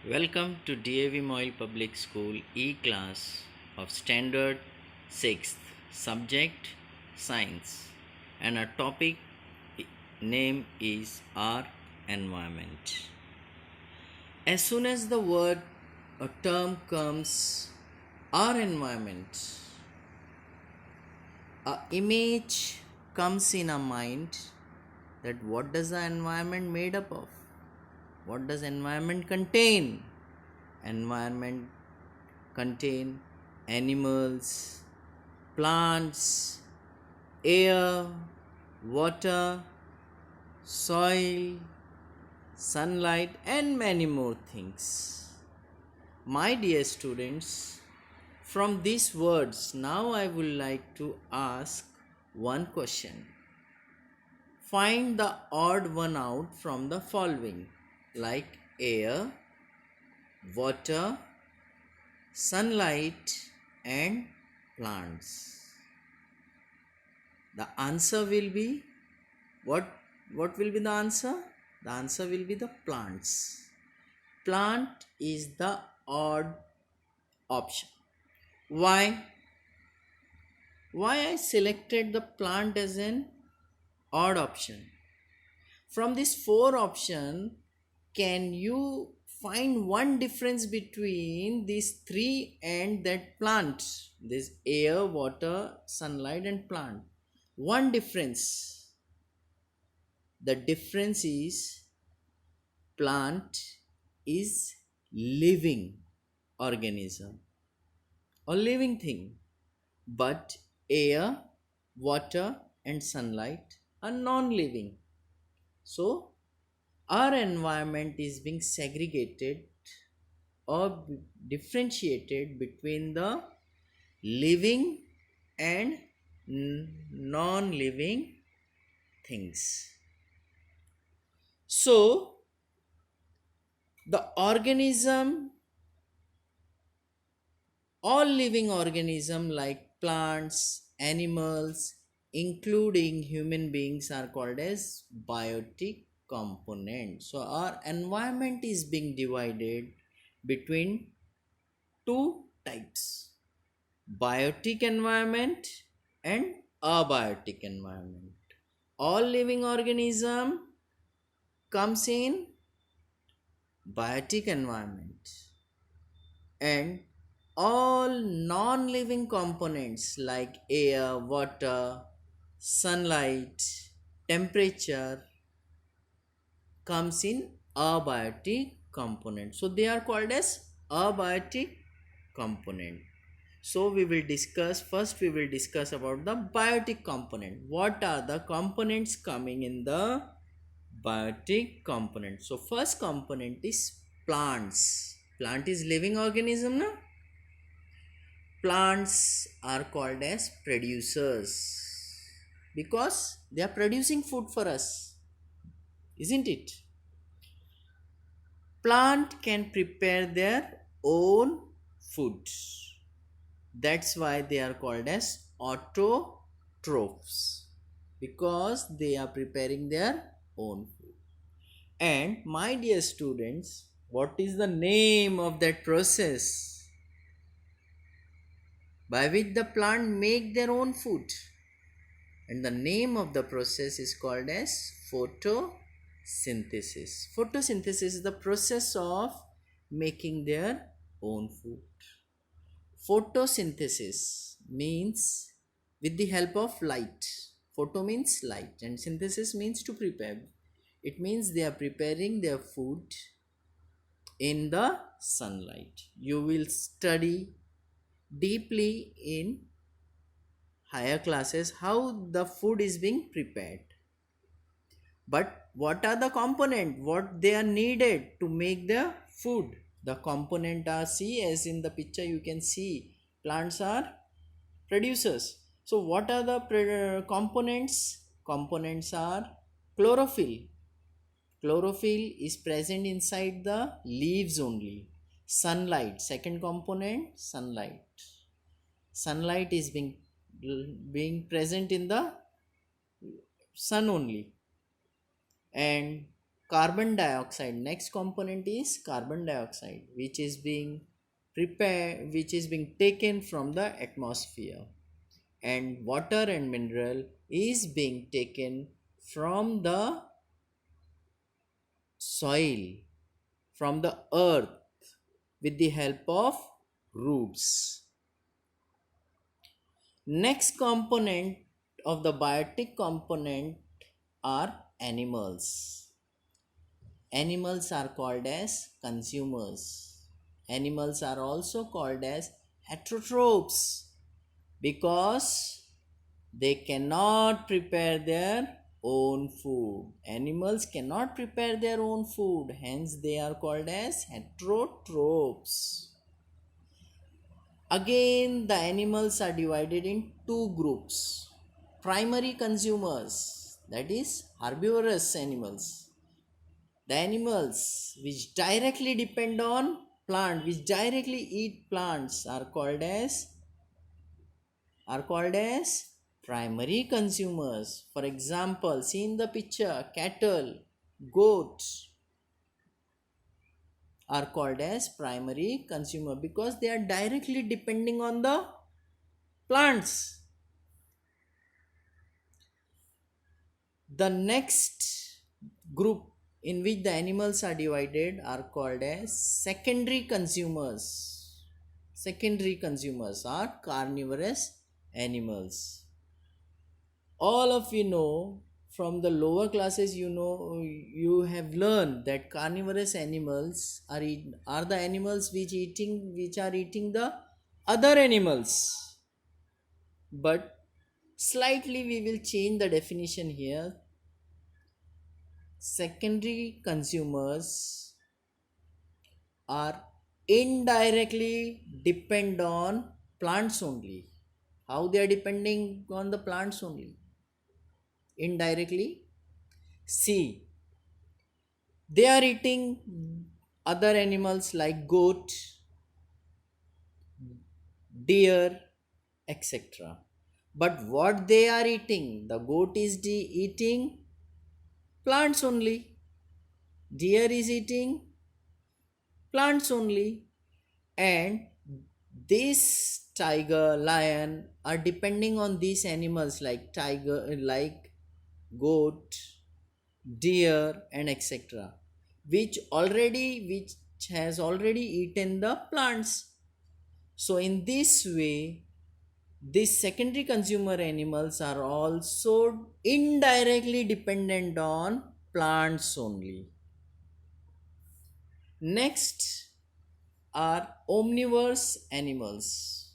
Welcome to DAV Moyle Public School E-class of Standard 6th, subject Science, and our topic name is our environment. As soon as the word or term comes, our environment, a image comes in our mind that what does the environment made up of? What does environment contain? Environment contain animals, plants, air, water, soil, sunlight, and many more things. My dear students, from these words, now I would like to ask one question. Find the odd one out from the following, like air, water, sunlight, and plants. The answer will be what? What will be the answer? The answer will be the plants. Plant is the odd option. Why? Why I selected the plant as an odd option? From these four options, can you find one difference between these three and that plant? This air, water, sunlight, and plant. One difference. The difference is plant is living organism or living thing, but air, water, and sunlight are non-living. So our environment is being segregated or differentiated between the living and non-living things. So the organism, all living organism like plants, animals, including human beings, are called as biotic component. So our environment is being divided between two types, biotic environment and abiotic environment. All living organism comes in biotic environment, and all non-living components like air, water, sunlight, temperature comes in abiotic component. So they are called as abiotic component. So we will discuss, first we will discuss about the biotic component. What are the components coming in the biotic component? So first component is plants. Plant is living organism, na? Plants are called as producers because they are producing food for us, isn't it? Plant can prepare their own food. That's why they are called as autotrophs, because they are preparing their own food. And my dear students, what is the name of that process by which the plant make their own food? And the name of the process is called as photosynthesis. Photosynthesis is the process of making their own food. Photosynthesis means with the help of light. Photo means light and synthesis means to prepare. It means they are preparing their food in the sunlight. You will study deeply in higher classes how the food is being prepared. But what are the components? What they are needed to make the food? The component are, see, as in the picture you can see, plants are producers. So what are the components? Components are chlorophyll. Chlorophyll is present inside the leaves only. Sunlight, second component, sunlight. Sunlight is being present in the sun only. And carbon dioxide. Next component is carbon dioxide, which is being prepared, which is being taken from the atmosphere, and water and mineral is being taken from the soil, from the earth, with the help of roots. Next component of the biotic component are animals. Animals are called as consumers. Animals are also called as heterotrophs because they cannot prepare their own food. Animals cannot prepare their own food, hence they are called as heterotrophs. Again, the animals are divided in two groups. Primary consumers, that is herbivorous animals. The animals which directly depend on plant, which directly eat plants are called as primary consumers. For example, see in the picture, cattle, goats are called as primary consumer because they are directly depending on the plants. The next group in which the animals are divided are called as secondary consumers. Secondary consumers are carnivorous animals. All of you know, from the lower classes, you have learned that carnivorous animals are the animals which are eating the other animals. But slightly we will change the definition here. Secondary consumers are indirectly depend on plants only. How they are depending on the plants only? Indirectly. See, they are eating other animals like goat, deer, etc. But what they are eating? The goat is eating plants only. Deer is eating plants only. And this tiger, lion are depending on these animals like tiger, like goat, deer, and etc. which has already eaten the plants. So in this way, these secondary consumer animals are also indirectly dependent on plants only. Next are omnivorous animals.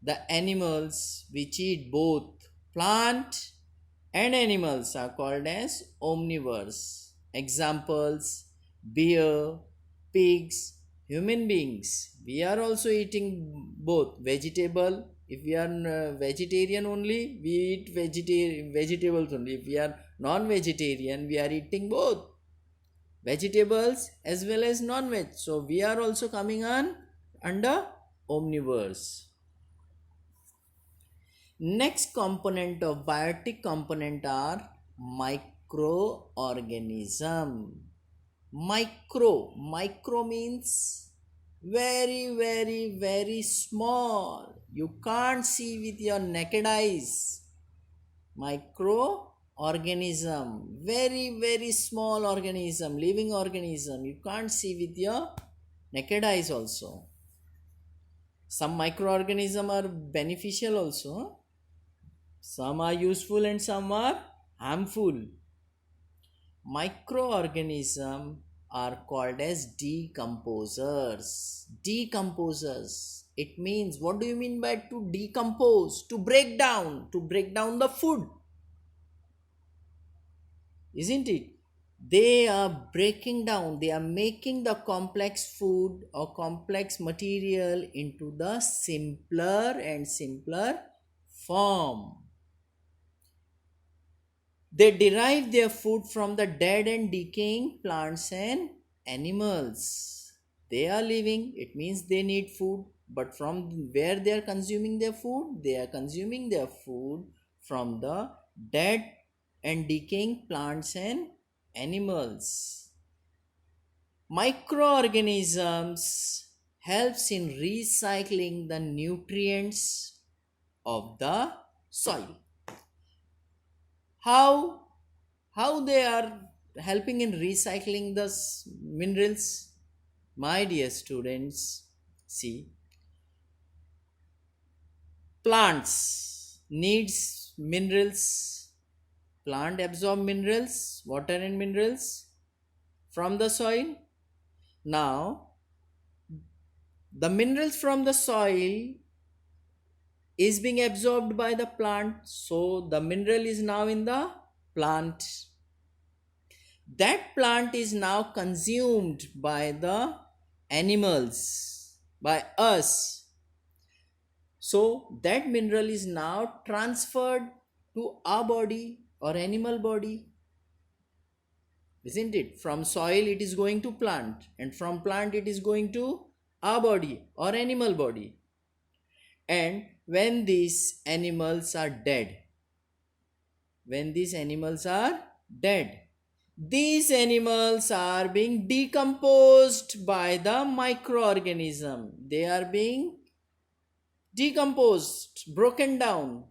The animals which eat both plant and animals are called as omnivores. Examples: bear, pigs, human beings. We are also eating both vegetable. If we are vegetarian only, we eat vegetables only. If we are non-vegetarian, we are eating both vegetables as well as non-veg. So we are also coming on under omnivores. Next component of biotic component are microorganism. Micro means very very very small. You can't see with your naked eyes. Microorganism, very very small organism, living organism. You can't see with your naked eyes also. Some microorganism are beneficial also. Some are useful and some are harmful. Microorganisms are called as decomposers. Decomposers. It means, what do you mean by to decompose? To break down the food. Isn't it? They are breaking down, they are making the complex food or complex material into the simpler and simpler form. They derive their food from the dead and decaying plants and animals. They are living, it means they need food, but from where they are consuming their food? They are consuming their food from the dead and decaying plants and animals. Microorganisms helps in recycling the nutrients of the soil. How they are helping in recycling the minerals? My dear students, see, plants needs minerals. Plant absorb minerals, water and minerals from the soil. Now, the minerals from the soil is being absorbed by the plant, so the mineral is now in the plant. That plant is now consumed by the animals, by us. So that mineral is now transferred to our body or animal body, isn't it? From soil it is going to plant, and from plant it is going to our body or animal body. And when these animals are dead, these animals are being decomposed by the microorganism. They are being decomposed, broken down,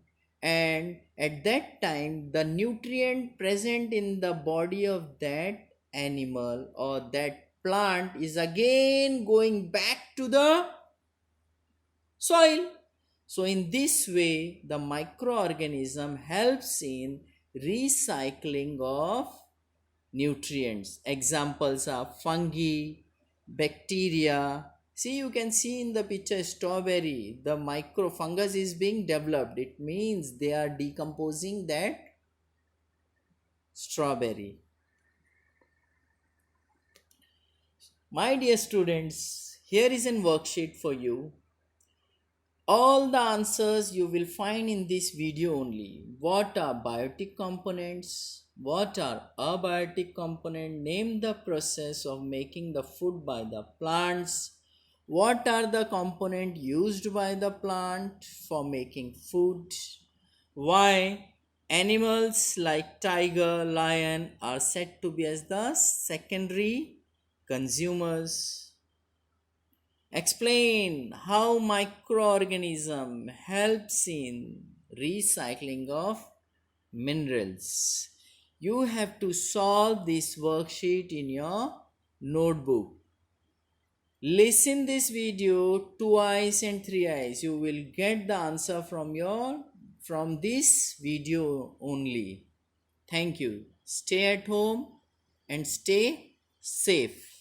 and at that time the nutrient present in the body of that animal or that plant is again going back to the soil. So in this way the microorganism helps in recycling of nutrients. Examples are fungi, bacteria. See, you can see in the picture strawberry, the micro fungus is being developed. It means they are decomposing that strawberry. My dear students, here is a worksheet for you. All the answers you will find in this video only. What are biotic components? What are abiotic components? Name the process of making the food by the plants. What are the components used by the plant for making food? Why animals like tiger, lion are said to be as the secondary consumers? Explain how microorganism helps in recycling of minerals. You have to solve this worksheet in your notebook. Listen this video twice and thrice. You will get the answer from this video only. Thank you. Stay at home and stay safe.